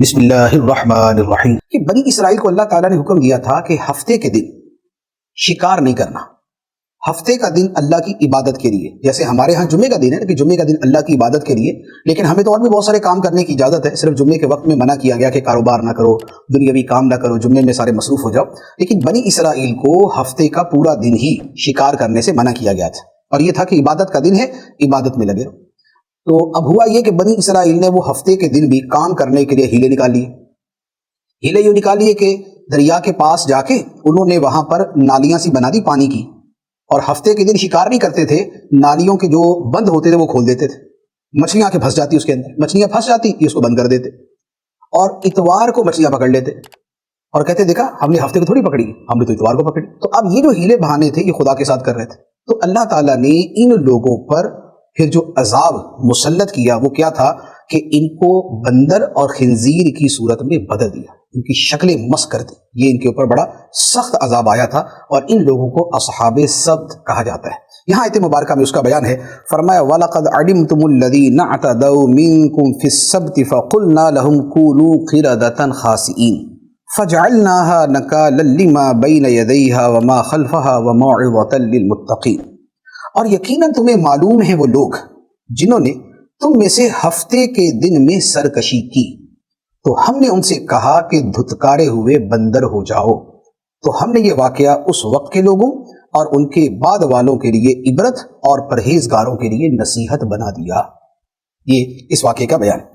بسم اللہ الرحمن الرحیم کہ بنی اسرائیل کو اللہ تعالیٰ نے حکم دیا تھا کہ ہفتے کے دن شکار نہیں کرنا. ہفتے کا دن اللہ کی عبادت کے لیے، جیسے ہمارے ہاں جمعے کا دن ہے کہ جمعے کا دن اللہ کی عبادت کے لیے، لیکن ہمیں تو اور بھی بہت سارے کام کرنے کی اجازت ہے. صرف جمعے کے وقت میں منع کیا گیا کہ کاروبار نہ کرو، دنیاوی کام نہ کرو، جمعے میں سارے مصروف ہو جاؤ. لیکن بنی اسرائیل کو ہفتے کا پورا دن ہی شکار کرنے سے منع کیا گیا تھا، اور یہ تھا کہ عبادت کا دن ہے، عبادت میں لگے رہو. تو اب ہوا یہ کہ بنی اسرائیل نے وہ ہفتے کے دن بھی کام کرنے کے لیے ہیلے نکال لیے. ہیلے یہ نکال لیے کہ دریا کے پاس جا کے انہوں نے وہاں پر نالیاں سی بنا دی پانی کی، اور ہفتے کے دن شکار نہیں کرتے تھے، نالیوں کے جو بند ہوتے تھے وہ کھول دیتے تھے. مچھلیاں کے پھنس جاتی اس کے اندر، مچھلیاں پھنس جاتی یہ اس کو بند کر دیتے، اور اتوار کو مچھلیاں پکڑ لیتے اور کہتے دیکھا ہم نے ہفتے کو تھوڑی پکڑی، ہم نے تو اتوار کو پکڑی. تو اب یہ جو ہیلے بہانے تھے یہ خدا کے ساتھ کر رہے تھے. تو اللہ تعالیٰ نے ان لوگوں پر پھر جو عذاب مسلط کیا وہ کیا تھا کہ ان کو بندر اور خنزیر کی صورت میں بدل دیا، ان کی شکلیں مس کر دی. یہ ان کے اوپر بڑا سخت عذاب آیا تھا، اور ان لوگوں کو اصحاب سبت کہا جاتا ہے. یہاں آیت مبارکہ میں اس کا بیان ہے. فرمایا وَلَقَدْ عَلِمْتُمُ الَّذِينَ اعْتَدَوْا مِنْكُمْ فِي السَّبْتِ فَقُلْنَا لَهُمْ كُونُوا قِرَدَةً خَاسِئِينَ فَجَعَلْنَاهَا نَكَالًا لِمَا بَيْنَ يَدَيْهَا وَمَا خَلْفَهَا وَمَوْعِظَةً لِلْمُتَّقِينَ. اور یقیناً تمہیں معلوم ہے وہ لوگ جنہوں نے تم میں سے ہفتے کے دن میں سرکشی کی، تو ہم نے ان سے کہا کہ دھتکارے ہوئے بندر ہو جاؤ. تو ہم نے یہ واقعہ اس وقت کے لوگوں اور ان کے بعد والوں کے لیے عبرت اور پرہیزگاروں کے لیے نصیحت بنا دیا. یہ اس واقعے کا بیان.